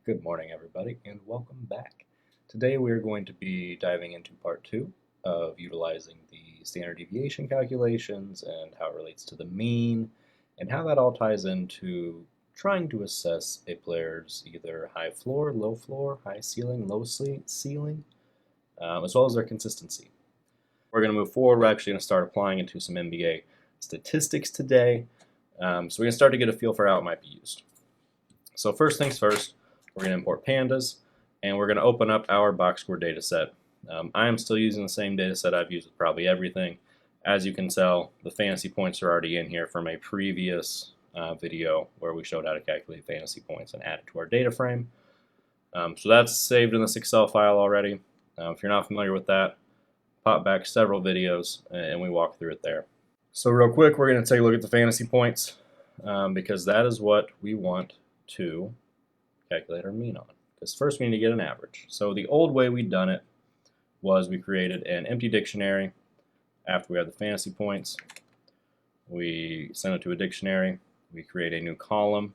Good morning, everybody, and welcome back. Today we are going to be diving into part 2 of utilizing the standard deviation calculations and how it relates to the mean, and how that all ties into trying to assess a player's either high floor, high ceiling, low ceiling, as well as their consistency. We're going to move forward. We're actually going to start applying it to some NBA statistics today, so we can start to get a feel for how it might be used. So first things first, we're going to import pandas, and we're going to open up our box score data set. I am still using the same data set I've used with probably everything. As you can tell, the fantasy points are already in here from a previous video where we showed how to calculate fantasy points and add it to our data frame. So that's saved in this Excel file already. If you're not familiar with that, pop back several videos and we walk through it there. So real quick, we're going to take a look at the fantasy points because that is what we want to calculate our mean on. Because first we need to get an average. So the old way we'd done it was we created an empty dictionary after we had the fantasy points. We send it to a dictionary. We create a new column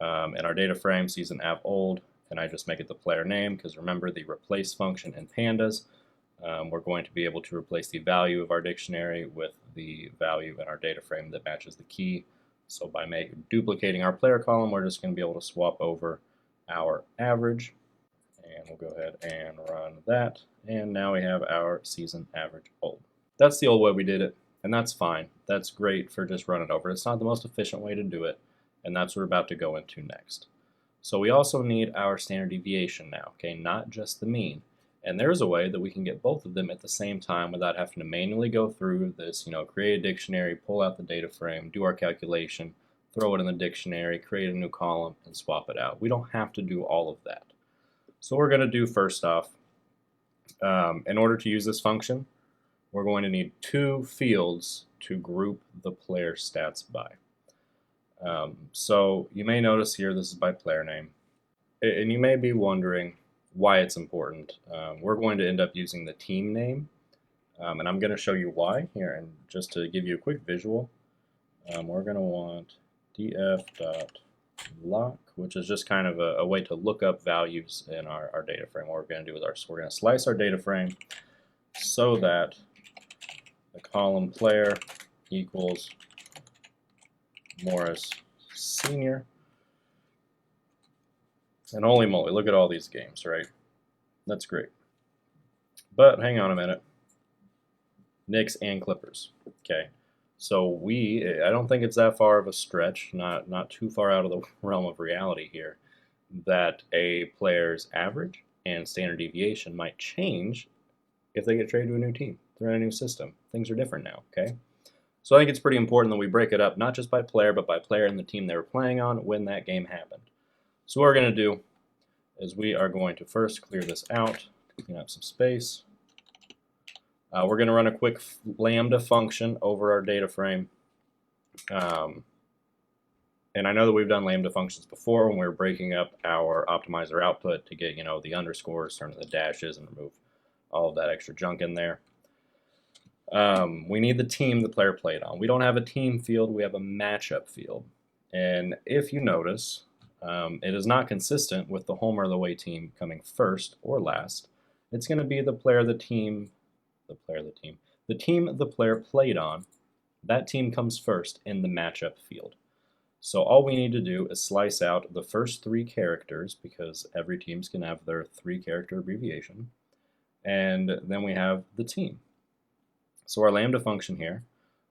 in our data frame, season av old, and I just make it the player name because remember the replace function in pandas. We're going to be able to replace the value of our dictionary with the value in our data frame that matches the key. So by duplicating our player column, we're just going to be able to swap over our average. And we'll go ahead and run that. And now we have our season average old. That's the old way we did it, and that's fine. That's great for just running over. It's not the most efficient way to do it, and that's what we're about to go into next. So we also need our standard deviation now, okay, not just the mean. And there's a way that we can get both of them at the same time without having to manually go through this, create a dictionary, pull out the data frame, do our calculation, throw it in the dictionary, create a new column, and swap it out. We don't have to do all of that. So what we're going to do first off, in order to use this function, we're going to need two fields to group the player stats by. So you may notice here this is by player name. And you may be wondering why it's important. We're going to end up using the team name, and I'm going to show you why here. And just to give you a quick visual, we're going to want df.lock, which is just kind of a way to look up values in our data frame. What we're going to do is we're going to slice our data frame so that the column player equals Morris Senior. And holy moly, look at all these games, right? That's great. But hang on a minute. Knicks and Clippers. Okay. So I don't think it's that far of a stretch, not too far out of the realm of reality here, that a player's average and standard deviation might change if they get traded to a new team. They're in a new system. Things are different now, okay? So I think it's pretty important that we break it up, not just by player, but by player and the team they were playing on when that game happened. So what we're going to do is we are going to first clear this out, clean up some space. We're going to run a quick lambda function over our data frame. And I know that we've done lambda functions before when we were breaking up our optimizer output to get the underscores, turn to the dashes, and remove all of that extra junk in there. We need the team the player played on. We don't have a team field, we have a matchup field. And if you notice, it is not consistent with the home or the away team coming first or last. It's going to be the team the player played on. That team comes first in the matchup field. So all we need to do is slice out the first three characters because every team's going to have their 3-character abbreviation. And then we have the team. So our lambda function here,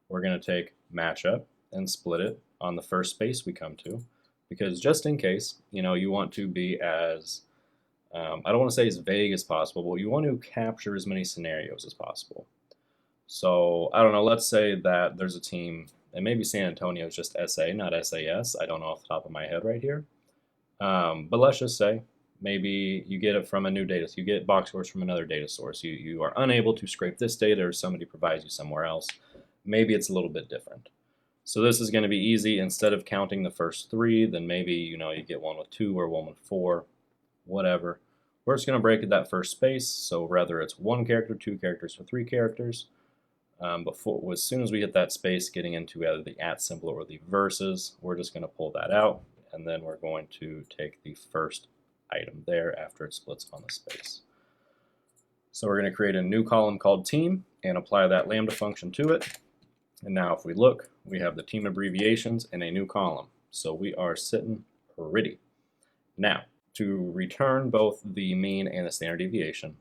we're going to take matchup and split it on the first space we come to. Because just in case, you want to be as, I don't want to say as vague as possible, but you want to capture as many scenarios as possible. So, I don't know, let's say that there's a team, and maybe San Antonio is just SA, not SAS. I don't know off the top of my head right here. But let's just say maybe you get it from a new data. So you get box scores from another data source. You are unable to scrape this data or somebody provides you somewhere else. Maybe it's a little bit different. So this is going to be easy. Instead of counting the first 3, then maybe you get one with 2 or one with 4, whatever. We're just going to break at that first space. So whether it's 1 character, 2 characters, or 3 characters. As soon as we hit that space, getting into either the @ symbol or the verses, we're just going to pull that out. and then we're going to take the first item there after it splits on the space. So we're going to create a new column called team and apply that lambda function to it. And now if we look, we have the team abbreviations in a new column. So we are sitting pretty. Now, to return both the mean and the standard deviation,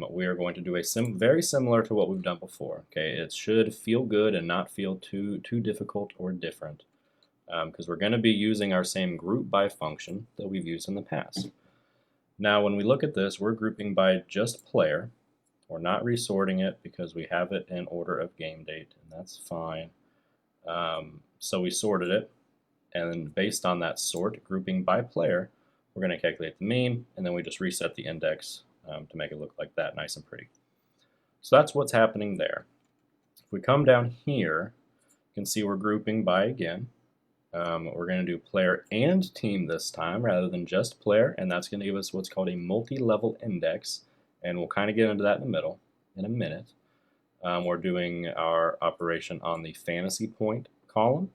we are going to do a very similar to what we've done before. Okay, it should feel good and not feel too difficult or different, because we're going to be using our same group by function that we've used in the past. Now, when we look at this, we're grouping by just player. We're not resorting it because we have it in order of game date, and that's fine. So we sorted it, and then based on that sort, grouping by player, we're going to calculate the mean, and then we just reset the index to make it look like that, nice and pretty. So that's what's happening there. If we come down here, you can see we're grouping by again. We're going to do player and team this time rather than just player, and that's going to give us what's called a multi-level index, and we'll kind of get into that in the middle in a minute. We're doing our operation on the fantasy point column,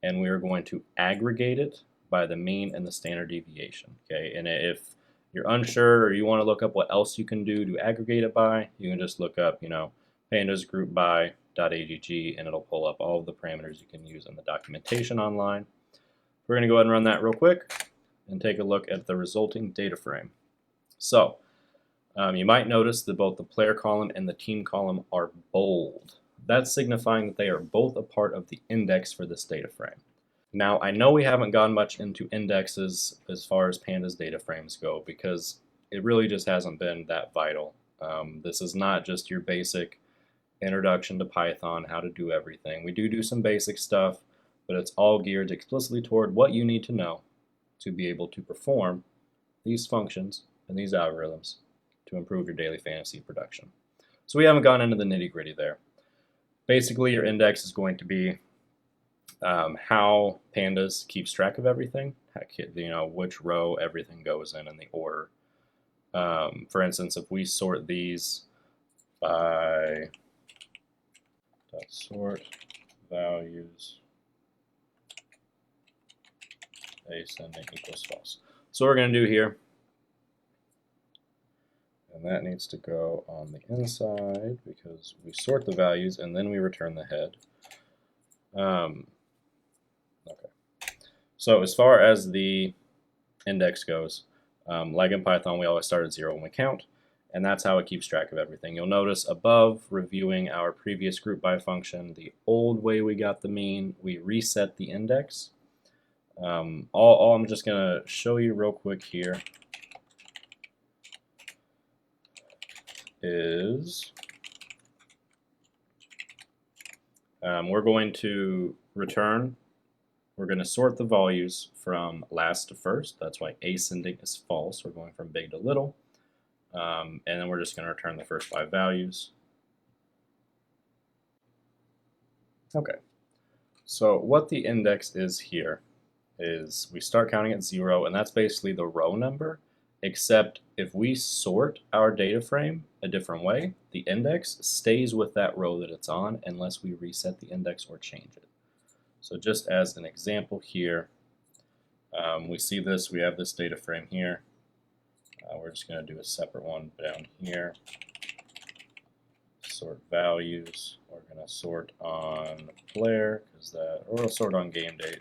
and we are going to aggregate it by the mean and the standard deviation. Okay, and if you're unsure or you want to look up what else you can do to aggregate it by, you can just look up, pandas group by .agg, and it'll pull up all of the parameters you can use in the documentation online. We're going to go ahead and run that real quick and take a look at the resulting data frame. So you might notice that both the player column and the team column are bold. That's signifying that they are both a part of the index for this data frame. Now, I know we haven't gone much into indexes as far as pandas data frames go because it really just hasn't been that vital. This is not just your basic introduction to Python, how to do everything. We do some basic stuff, but it's all geared explicitly toward what you need to know to be able to perform these functions and these algorithms to improve your daily fantasy production. So we haven't gone into the nitty-gritty there. Basically, your index is going to be how pandas keeps track of everything, which row everything goes in the order. For instance, if we sort these by sort values ascending equals false. So what we're going to do here, and that needs to go on the inside because we sort the values and then we return the head. Okay. So as far as the index goes, like in Python, we always start at 0 when we count, and that's how it keeps track of everything. You'll notice above, reviewing our previous group by function, the old way we got the mean, we reset the index. All I'm just going to show you real quick here is we're going to return. We're going to sort the values from last to first. That's why ascending is false. We're going from big to little. And then we're just going to return the first 5 values. Okay. So what the index is here is we start counting at 0, and that's basically the row number, except if we sort our data frame a different way, the index stays with that row that it's on unless we reset the index or change it. So just as an example here, we see this, we have this data frame here. We're just going to do a separate one down here. Sort values. We're going to sort on player, or we'll sort on game date,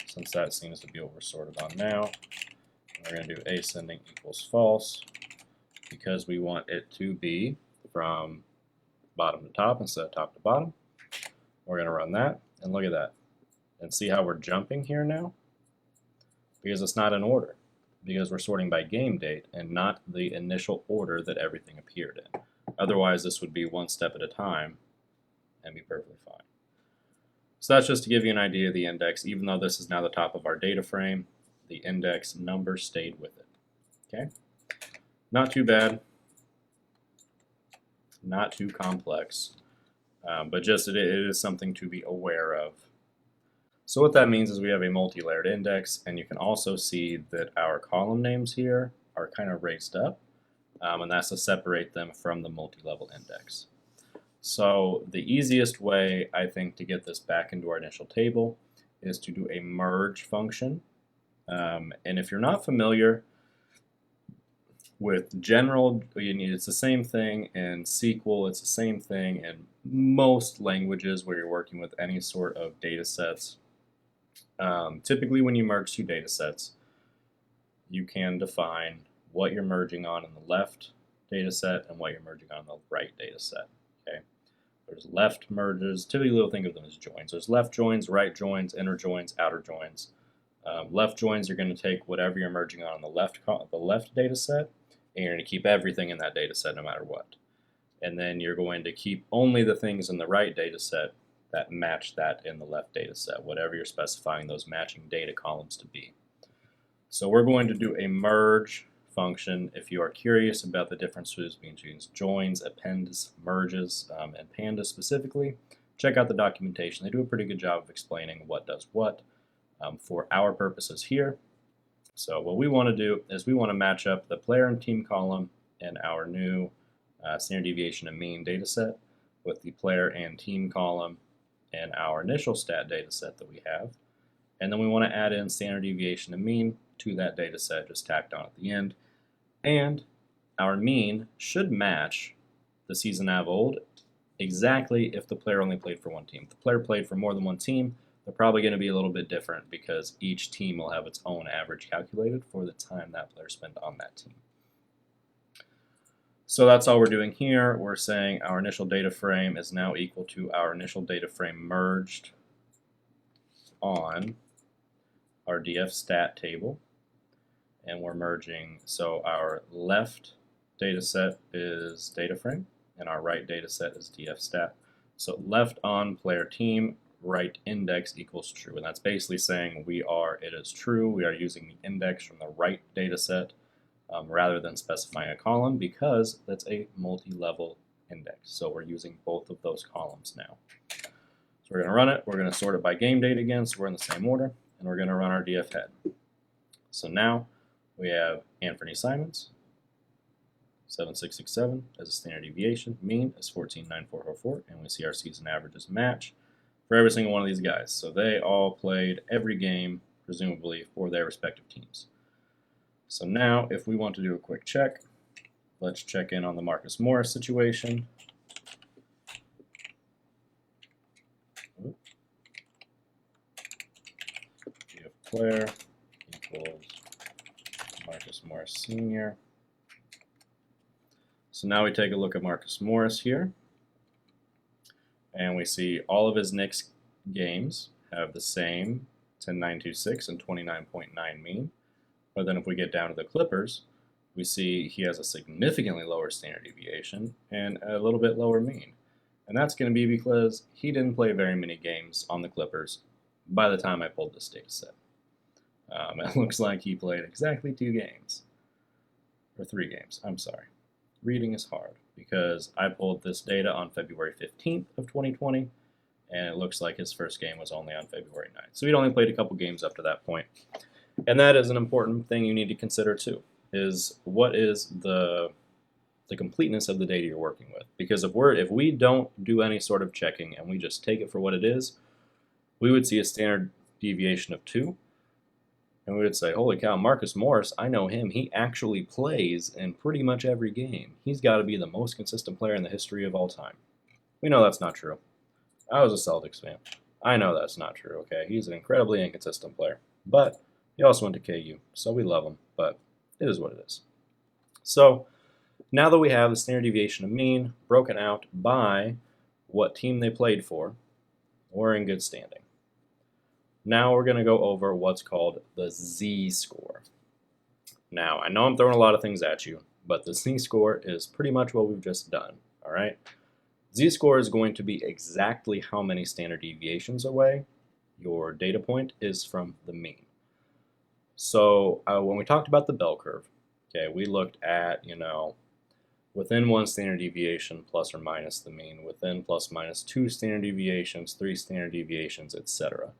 since that seems to be what we're sorted on now. And we're going to do ascending equals false, because we want it to be from bottom to top instead of top to bottom. We're going to run that, and look at that. And see how we're jumping here now? Because it's not in order. Because we're sorting by game date and not the initial order that everything appeared in. Otherwise, this would be one step at a time and be perfectly fine. So that's just to give you an idea of the index. Even though this is now the top of our data frame, the index number stayed with it. Okay? Not too bad. Not too complex. But just it is something to be aware of. So what that means is we have a multi-layered index, and you can also see that our column names here are kind of raised up, and that's to separate them from the multi-level index. So the easiest way, I think, to get this back into our initial table is to do a merge function. And if you're not familiar with general, it's the same thing in SQL, it's the same thing in most languages where you're working with any sort of data sets. Typically when you merge two data sets, you can define what you're merging on in the left data set and what you're merging on the right data set. Okay? There's left merges, typically we'll think of them as joins. There's left joins, right joins, inner joins, outer joins. Left joins, you're going to take whatever you're merging on the left data set, and you're going to keep everything in that data set no matter what. And then you're going to keep only the things in the right data set that match that in the left data set, whatever you're specifying those matching data columns to be. So we're going to do a merge function. If you are curious about the differences between joins, appends, merges, and pandas specifically, check out the documentation. They do a pretty good job of explaining what does what for our purposes here. So what we want to do is we want to match up the player and team column in our new standard deviation and mean data set with the player and team column in our initial stat data set that we have. And then we want to add in standard deviation and mean to that data set, just tacked on at the end. And our mean should match the season av old exactly if the player only played for one team. If the player played for more than one team, they're probably going to be a little bit different because each team will have its own average calculated for the time that player spent on that team. So that's all we're doing here. We're saying our initial data frame is now equal to our initial data frame merged on our df stat table. And we're merging, so our left data set is data frame and our right data set is df stat. So left on player team, right index equals true. And that's basically saying it is true. We are using the index from the right data set rather than specifying a column because that's a multi-level index. So we're using both of those columns now. So we're going to run it. We're going to sort it by game date again, so we're in the same order. And we're going to run our df head. So now we have Anthony Simons, 7667 as a standard deviation. Mean is 149444, and we see our season averages match for every single one of these guys. So they all played every game, presumably, for their respective teams. So now, if we want to do a quick check, let's check in on the Marcus Morris situation. We have player equals Marcus Morris Sr. So now we take a look at Marcus Morris here, and we see all of his Knicks games have the same 10.926 and 29.9 mean. But then if we get down to the Clippers, we see he has a significantly lower standard deviation and a little bit lower mean. And that's going to be because he didn't play very many games on the Clippers by the time I pulled this data set. It looks like he played exactly 2 games. Or 3 games, I'm sorry. Reading is hard because I pulled this data on February 15th of 2020, and it looks like his first game was only on February 9th. So he'd only played a couple games up to that point. And that is an important thing you need to consider too, is what is the completeness of the data you're working with. Because if we don't do any sort of checking and we just take it for what it is, we would see a standard deviation of 2. And we would say, holy cow, Marcus Morris, I know him. He actually plays in pretty much every game. He's got to be the most consistent player in the history of all time. We know that's not true. I was a Celtics fan. I know that's not true, okay? He's an incredibly inconsistent player. But he also went to KU, so we love him, but it is what it is. So now that we have the standard deviation of mean broken out by what team they played for, we're in good standing. Now we're going to go over what's called the z-score. Now, I know I'm throwing a lot of things at you, but the z-score is pretty much what we've just done, all right? Z-score is going to be exactly how many standard deviations away your data point is from the mean. So when we talked about the bell curve, okay, we looked at, within 1 standard deviation plus or minus the mean, within plus minus 2 standard deviations, 3 standard deviations, etc.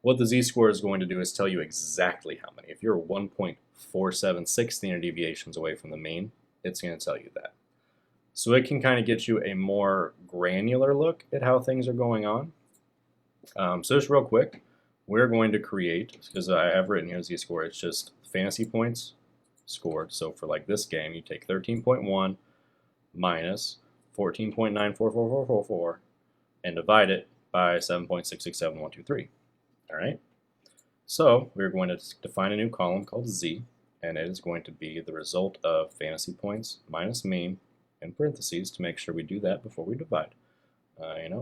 What the z-score is going to do is tell you exactly how many. If you're 1.476 standard deviations away from the mean, it's going to tell you that. So it can kind of get you a more granular look at how things are going on. So just real quick, we're going to create, because I have written here z-score, it's just fantasy points scored. So for like this game, you take 13.1 minus 14.944444 and divide it by 7.667123. All right. So we're going to define a new column called z, and it is going to be the result of fantasy points minus mean in parentheses to make sure we do that before we divide.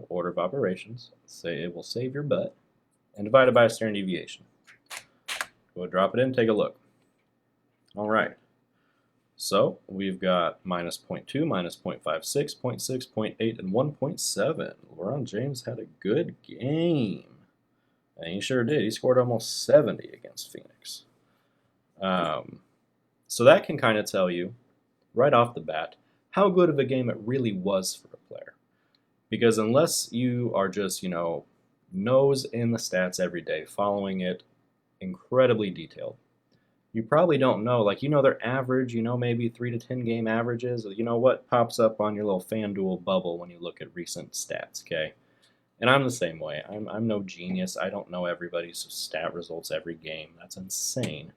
Order of operations. Say it will save your butt, and divide it by a standard deviation. Go drop it in, take a look. All right. So we've got minus 0.2, minus 0.56, 0.6, 0.8, and 1.7. LeBron James had a good game. And he sure did. He scored almost 70 against Phoenix. So that can kind of tell you, right off the bat, how good of a game it really was for a player. Because unless you are just, nose in the stats every day, following it incredibly detailed, you probably don't know, their average, maybe 3 to 10 game averages, what pops up on your little FanDuel bubble when you look at recent stats, okay? And I'm the same way. I'm no genius. I don't know everybody's stat results every game. That's insane.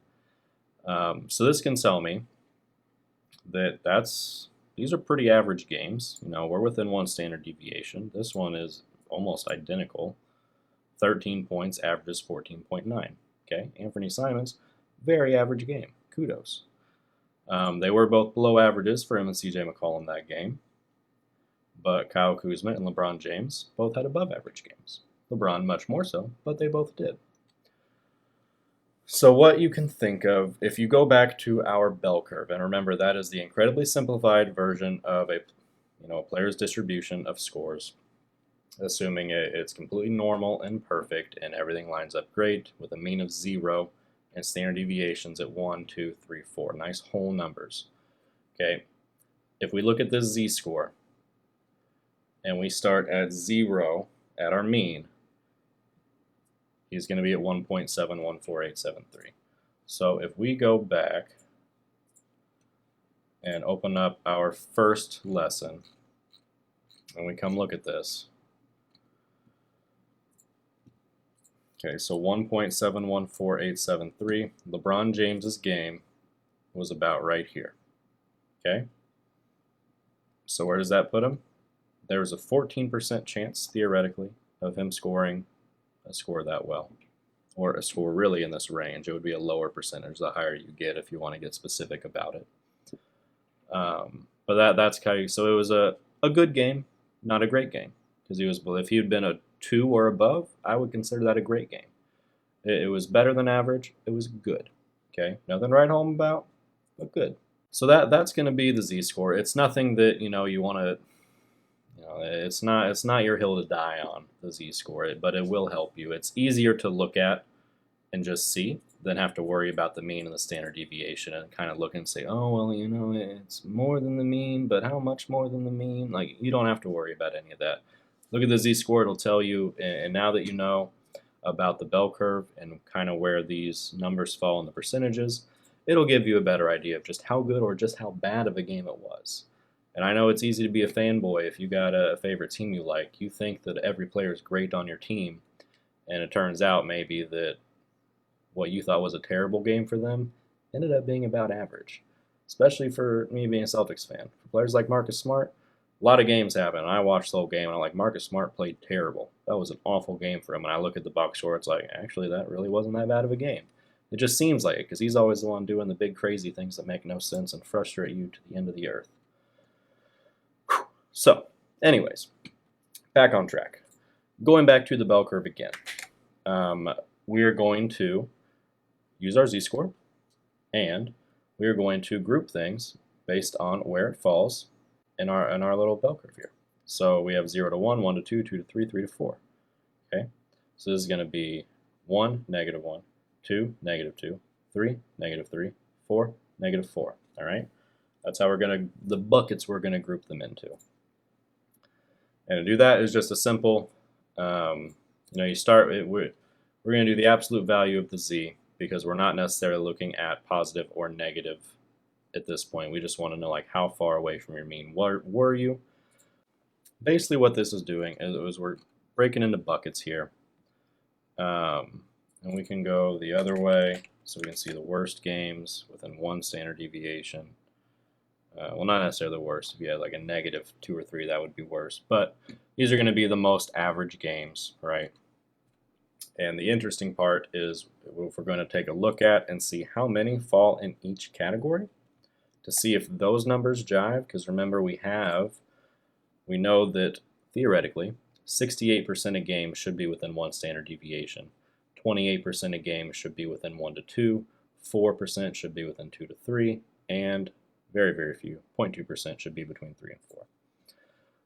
So this can tell me that these are pretty average games. We're within one standard deviation. This one is almost identical. 13 points, averages 14.9. Okay, Anthony Simons, very average game. Kudos. They were both below averages for him and CJ McCollum that game. But Kyle Kuzma and LeBron James both had above average games. LeBron much more so, but they both did. So what you can think of, if you go back to our bell curve, and remember that is the incredibly simplified version of a player's distribution of scores, assuming it's completely normal and perfect and everything lines up great with a mean of 0 and standard deviations at 1, 2, 3, 4. Nice whole numbers. Okay, if we look at this z-score, and we start at 0 at our mean, he's going to be at 1.714873. So if we go back and open up our first lesson, and we come look at this. Okay, so 1.714873, LeBron James's game was about right here. Okay? So where does that put him? There was a 14% chance, theoretically, of him scoring a score that well, or a score really in this range. It would be a lower percentage the higher you get if you want to get specific about it. But that's kind of, so it was a good game, not a great game, because if he had been a 2 or above, I would consider that a great game. It was better than average. It was good. Okay, nothing to write home about, but good. So that's going to be the z-score. It's nothing that you want to. It's not your hill to die on, the z-score, but it will help you. It's easier to look at and just see than have to worry about the mean and the standard deviation and kind of look and say, oh, well, it's more than the mean, but how much more than the mean? You don't have to worry about any of that. Look at the z-score. It'll tell you, and now that you know about the bell curve and kind of where these numbers fall in the percentages, it'll give you a better idea of just how good or just how bad of a game it was. And I know it's easy to be a fanboy if you got a favorite team you like. You think that every player is great on your team, and it turns out maybe that what you thought was a terrible game for them ended up being about average. Especially for me being a Celtics fan. For players like Marcus Smart, a lot of games happen. I watched the whole game, and I'm like, Marcus Smart played terrible. That was an awful game for him. And I look at the box score, it's like, actually, that really wasn't that bad of a game. It just seems like it, because he's always the one doing the big crazy things that make no sense and frustrate you to the end of the earth. So, anyways, back on track. Going back to the bell curve again, we are going to use our z-score, and we are going to group things based on where it falls in our little bell curve here. So we have 0 to 1, 1 to 2, 2 to 3, 3 to 4. Okay, so this is going to be 1, negative 1, 2, negative 2, 3, negative 3, 4, negative 4. All right, that's how the buckets we're going to group them into. And to do that is just a simple, you start, we're going to do the absolute value of the z, because we're not necessarily looking at positive or negative at this point. We just want to know how far away from your mean were you. Basically what this is doing is we're breaking into buckets here. and we can go the other way so we can see the worst games within 1 standard deviation. Well, not necessarily the worst. If you had like a -2 or 3, that would be worse. But these are going to be the most average games, right? And the interesting part is if we're going to take a look at and see how many fall in each category to see if those numbers jive. Because remember, we know that theoretically 68% of games should be within 1 standard deviation. 28% of games should be within 1 to 2. 4% should be within 2 to 3. And very, very few, 0.2% should be between 3 and 4.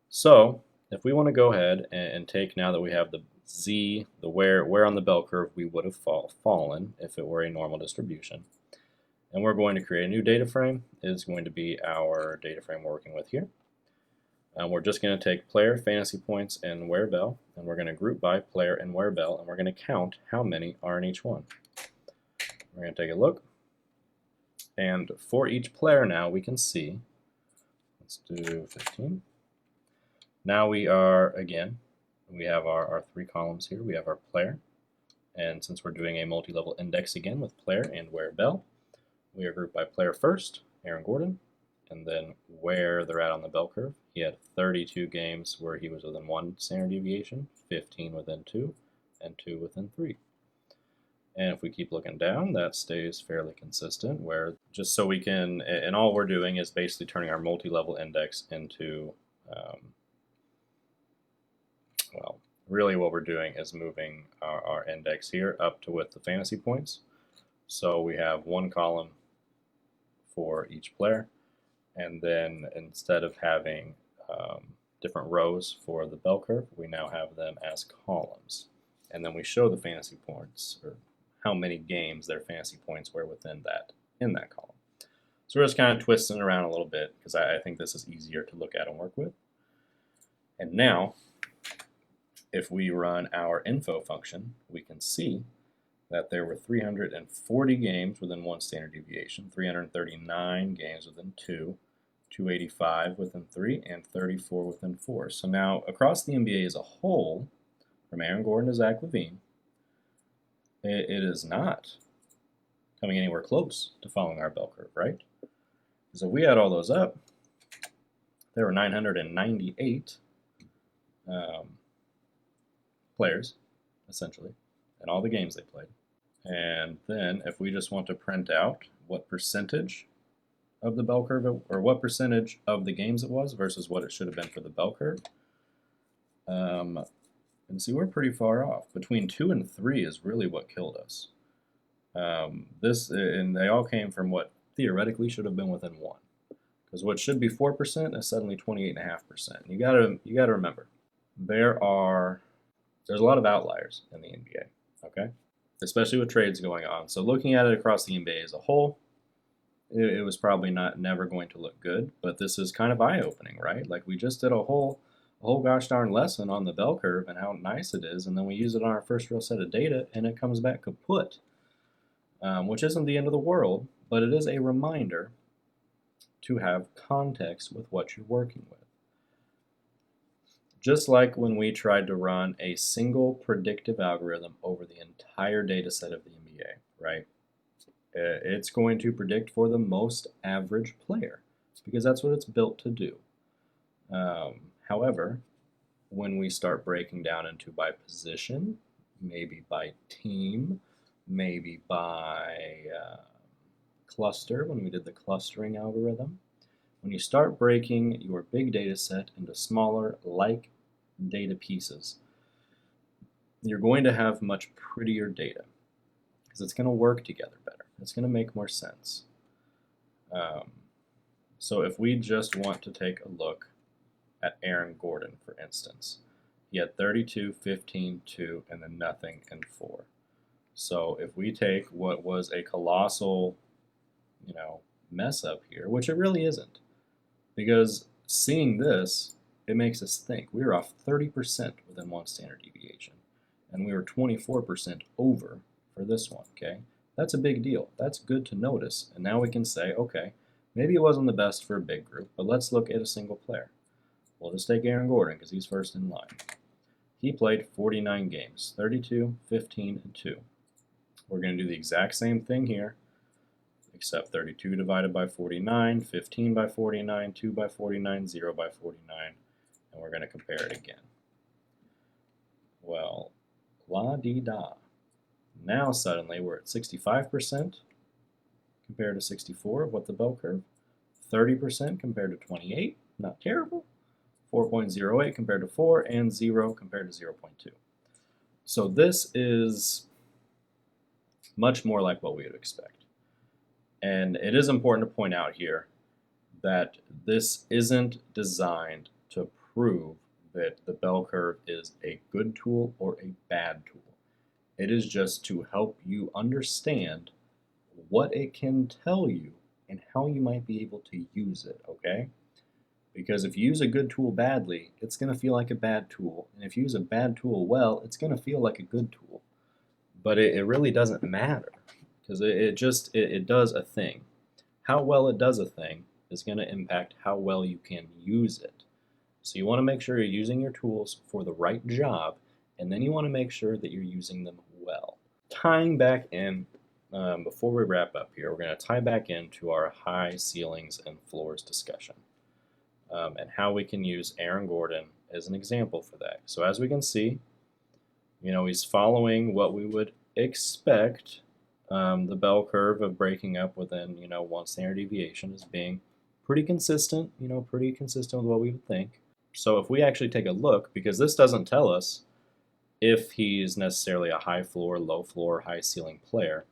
So if we want to go ahead and take, now that we have the z, the where on the bell curve we would have fallen if it were a normal distribution, and we're going to create a new data frame. It's going to be our data frame we're working with here. We're just going to take player, fantasy points, and where bell, and we're going to group by player and where bell, and we're going to count how many are in each one. We're going to take a look. And for each player now, we can see, let's do 15. Now we are, again, we have our 3 columns here. We have our player. And since we're doing a multi-level index again with player and where bell, we are grouped by player first, Aaron Gordon, and then where they're at on the bell curve. He had 32 games where he was within 1 standard deviation, 15 within 2, and 2 within 3. And if we keep looking down, that stays fairly consistent, where just so we can, and all we're doing is basically turning our multi-level index into, well, really what we're doing is moving our index here up to with the fantasy points. So we have 1 column for each player, and then instead of having different rows for the bell curve, we now have them as columns. And then we show the fantasy points, or how many games their fantasy points were within that, in that column. So we're just kind of twisting around a little bit because I think this is easier to look at and work with. And now, if we run our info function, we can see that there were 340 games within 1 standard deviation, 339 games within 2, 285 within 3, and 34 within 4. So now, across the NBA as a whole, from Aaron Gordon to Zach LaVine, it is not coming anywhere close to following our bell curve, right? So if we add all those up, there were 998 players, essentially, and all the games they played. And then if we just want to print out what percentage of the bell curve, or what percentage of the games it was versus what it should have been for the bell curve, and see, we're pretty far off. Between 2 and 3 is really what killed us. And they all came from what theoretically should have been within 1, because what should be 4% is suddenly 28.5%. You gotta remember, there's a lot of outliers in the NBA. Okay, especially with trades going on. So looking at it across the NBA as a whole, it was probably never going to look good. But this is kind of eye-opening, right? Like, we just did a whole gosh darn lesson on the bell curve and how nice it is, and then we use it on our first real set of data, and it comes back kaput, which isn't the end of the world, but it is a reminder to have context with what you're working with. Just like when we tried to run a single predictive algorithm over the entire data set of the NBA, right? It's going to predict for the most average player, because that's what it's built to do. However, when we start breaking down into by position, maybe by team, maybe by cluster, when we did the clustering algorithm, when you start breaking your big data set into smaller like data pieces, you're going to have much prettier data because it's going to work together better. It's going to make more sense. So if we just want to take a look at Aaron Gordon, for instance, he had 32, 15, 2, and then nothing and 4. So if we take what was a colossal, mess up here, which it really isn't, because seeing this, it makes us think. We were off 30% within 1 standard deviation, and we were 24% over for this one, okay? That's a big deal. That's good to notice, and now we can say, okay, maybe it wasn't the best for a big group, but let's look at a single player. We'll just take Aaron Gordon because he's first in line. He played 49 games, 32, 15, and 2. We're going to do the exact same thing here, except 32 divided by 49, 15 by 49, 2 by 49, 0 by 49, and we're going to compare it again. Well, la-dee-da. Now suddenly we're at 65% compared to 64. What the bell curve? 30% compared to 28. Not terrible. 4.08 compared to 4, and 0 compared to 0.2. So this is much more like what we would expect. And it is important to point out here that this isn't designed to prove that the bell curve is a good tool or a bad tool. It is just to help you understand what it can tell you and how you might be able to use it, okay? Because if you use a good tool badly, it's going to feel like a bad tool. And if you use a bad tool well, it's going to feel like a good tool. But it really doesn't matter, because it does a thing. How well it does a thing is going to impact how well you can use it. So you want to make sure you're using your tools for the right job, and then you want to make sure that you're using them well. Tying back in, before we wrap up here, we're going to tie back into our high ceilings and floors discussion, and how we can use Aaron Gordon as an example for that. So as we can see, he's following what we would expect, the bell curve of breaking up within, one standard deviation as being pretty consistent, pretty consistent with what we would think. So if we actually take a look, because this doesn't tell us if he's necessarily a high floor, low floor, high ceiling player,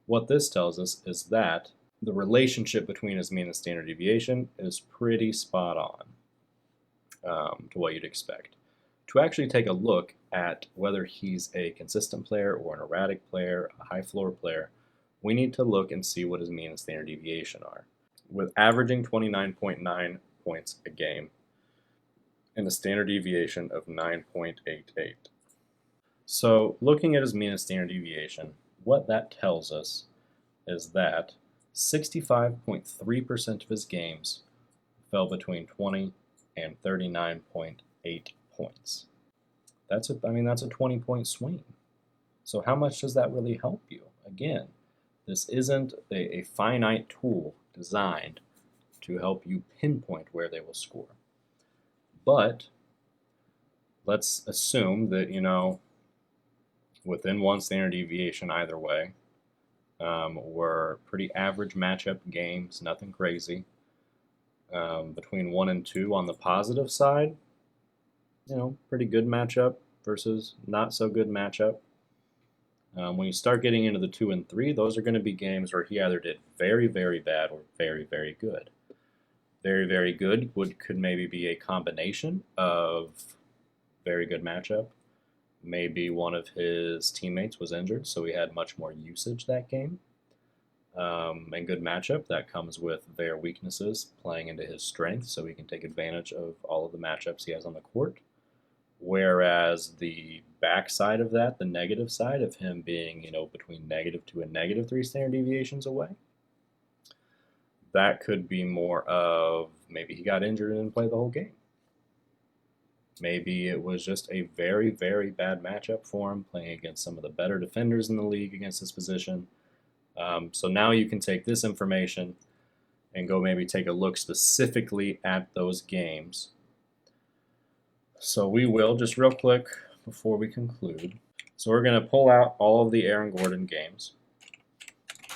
what this tells us is that the relationship between his mean and standard deviation is pretty spot on, to what you'd expect. To actually take a look at whether he's a consistent player or an erratic player, a high floor player, we need to look and see what his mean and standard deviation are. With averaging 29.9 points a game and a standard deviation of 9.88. So looking at his mean and standard deviation, what that tells us is that 65.3% of his games fell between 20 and 39.8 points. That's a 20-point swing. So how much does that really help you? Again, this isn't a finite tool designed to help you pinpoint where they will score. But let's assume that, within one standard deviation either way, were pretty average matchup games, nothing crazy. Between 1 and 2 on the positive side, pretty good matchup versus not so good matchup. When you start getting into the 2 and 3, those are going to be games where he either did very, very bad or very, very good. Very, very good could maybe be a combination of very good matchup. Maybe one of his teammates was injured, so he had much more usage that game. And good matchup, that comes with their weaknesses playing into his strengths, so he can take advantage of all of the matchups he has on the court. Whereas the backside of that, the negative side of him being, between -2 and -3 standard deviations away, that could be more of maybe he got injured and didn't play the whole game. Maybe it was just a very, very bad matchup for him, playing against some of the better defenders in the league against his position. So now you can take this information and go maybe take a look specifically at those games. So we will, just real quick before we conclude, so we're going to pull out all of the Aaron Gordon games,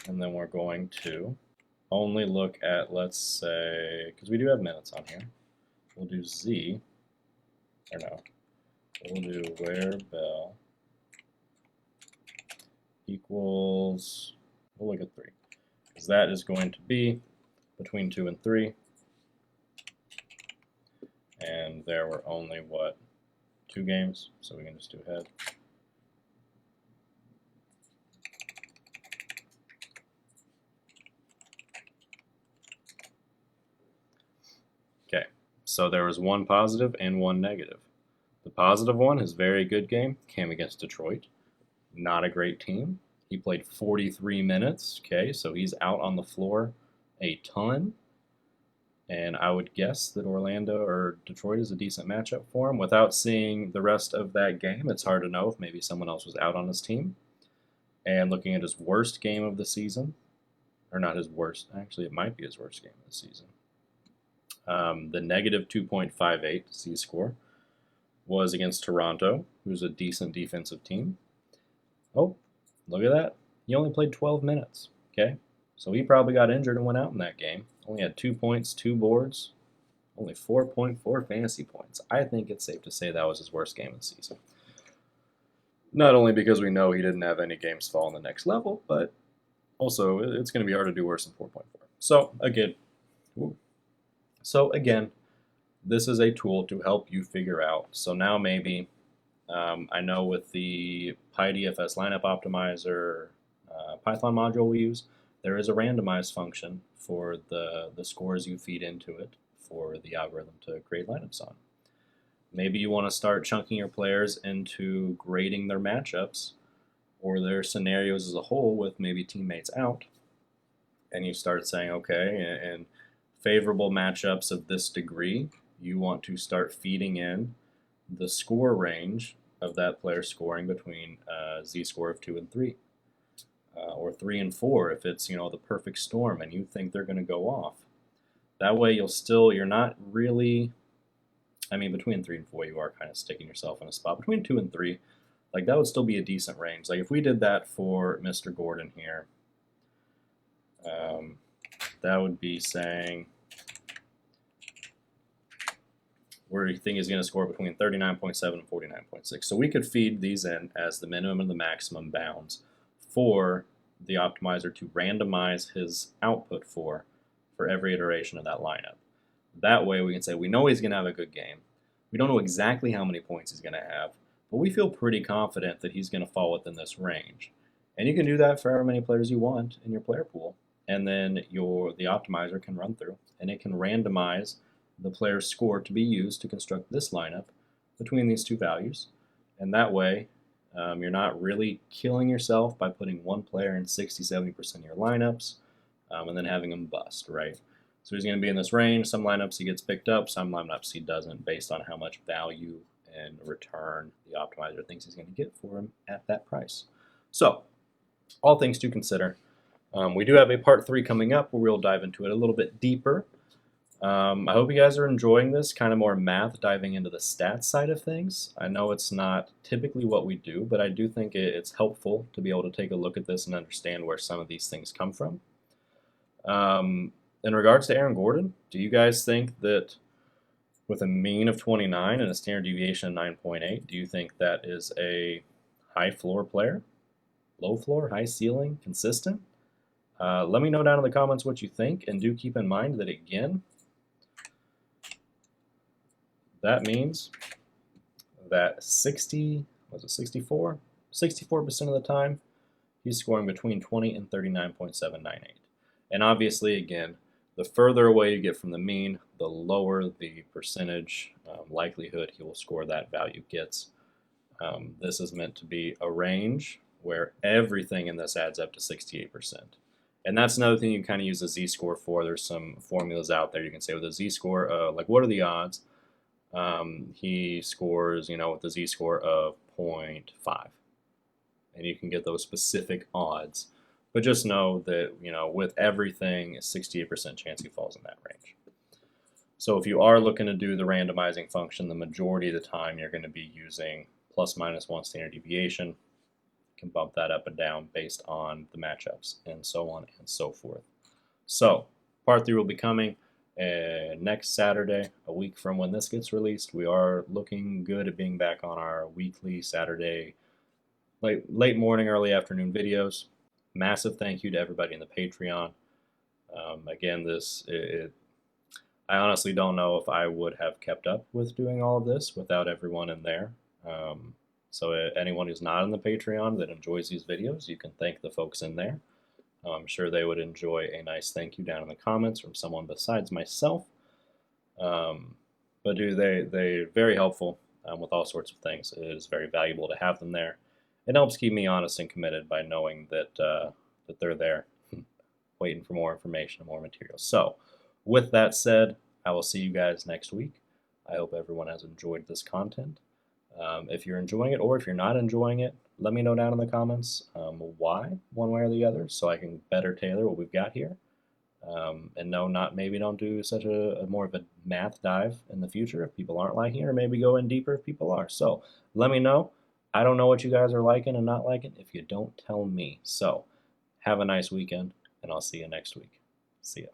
and then we're going to only look at, let's say, because we do have minutes on here, we'll do Z, or no, we'll do where bell equals, we'll look at 3, because that is going to be between 2 and 3, and there were only, 2 games, so we can just do head. Okay, so there was 1 positive and 1 negative. The positive one, his very good game, came against Detroit. Not a great team. He played 43 minutes, okay, so he's out on the floor a ton. And I would guess that Orlando or Detroit is a decent matchup for him. Without seeing the rest of that game, it's hard to know if maybe someone else was out on his team. And looking at his worst game of the season, or not his worst, actually it might be his worst game of the season. The negative 2.58 Z-score was against Toronto, who's a decent defensive team. Oh, look at that. He only played 12 minutes, okay? So he probably got injured and went out in that game. Only had 2 points, 2 boards, only 4.4 fantasy points. I think it's safe to say that was his worst game of the season. Not only because we know he didn't have any games fall on the next level, but also it's going to be hard to do worse than 4.4. So again, this is a tool to help you figure out. So now maybe I know with the PyDFS lineup optimizer Python module we use, there is a randomize function for the scores you feed into it for the algorithm to create lineups on. Maybe you want to start chunking your players into grading their matchups or their scenarios as a whole with maybe teammates out. And you start saying, okay, in favorable matchups of this degree, you want to start feeding in the score range of that player scoring between Z-score of 2 and 3. Or 3 and 4 if it's the perfect storm and you think they're going to go off. That way you're not really, between 3 and 4 you are kind of sticking yourself in a spot. Between 2 and 3, like that would still be a decent range. Like if we did that for Mr. Gordon here, that would be saying where you think he's going to score between 39.7 and 49.6. So we could feed these in as the minimum and the maximum bounds for the optimizer to randomize his output for every iteration of that lineup. That way we can say we know he's going to have a good game. We don't know exactly how many points he's going to have, but we feel pretty confident that he's going to fall within this range. And you can do that for however many players you want in your player pool. And then the optimizer can run through and it can randomize the player's score to be used to construct this lineup between these two values. And that way, you're not really killing yourself by putting one player in 60-70% of your lineups and then having him bust, right? So he's going to be in this range. Some lineups he gets picked up, some lineups he doesn't, based on how much value and return the optimizer thinks he's going to get for him at that price. So, all things to consider. We do have a part 3 coming up where we'll dive into it a little bit deeper. I hope you guys are enjoying this kind of more math, diving into the stats side of things. I know it's not typically what we do, but I do think it's helpful to be able to take a look at this and understand where some of these things come from. In regards to Aaron Gordon, do you guys think that with a mean of 29 and a standard deviation of 9.8, do you think that is a high floor player? Low floor, high ceiling, consistent? Let me know down in the comments what you think, and do keep in mind that, again, that means that 64% of the time, he's scoring between 20 and 39.798. And obviously, again, the further away you get from the mean, the lower the percentage likelihood he will score that value gets. This is meant to be a range where everything in this adds up to 68%. And that's another thing you kind of use a z-score for. There's some formulas out there you can say with a z-score, like what are the odds? He scores, with a z-score of 0.5. And you can get those specific odds. But just know that, with everything, a 68% chance he falls in that range. So if you are looking to do the randomizing function, the majority of the time you're going to be using ±1 standard deviation. You can bump that up and down based on the matchups and so on and so forth. So part 3 will be coming next Saturday, a week from when this gets released. We are looking good at being back on our weekly Saturday, late morning, early afternoon videos. Massive thank you to everybody in the Patreon. Again, I honestly don't know if I would have kept up with doing all of this without everyone in there. So anyone who's not in the Patreon that enjoys these videos, you can thank the folks in there. I'm sure they would enjoy a nice thank you down in the comments from someone besides myself. But they're very helpful with all sorts of things. It is very valuable to have them there. It helps keep me honest and committed by knowing that they're there, waiting for more information and more material. So, with that said, I will see you guys next week. I hope everyone has enjoyed this content. If you're enjoying it or if you're not enjoying it, let me know down in the comments why, one way or the other, so I can better tailor what we've got here. And no, not maybe don't do such a more of a math dive in the future if people aren't liking it, or maybe go in deeper if people are. So let me know. I don't know what you guys are liking and not liking if you don't tell me. So have a nice weekend, and I'll see you next week. See ya.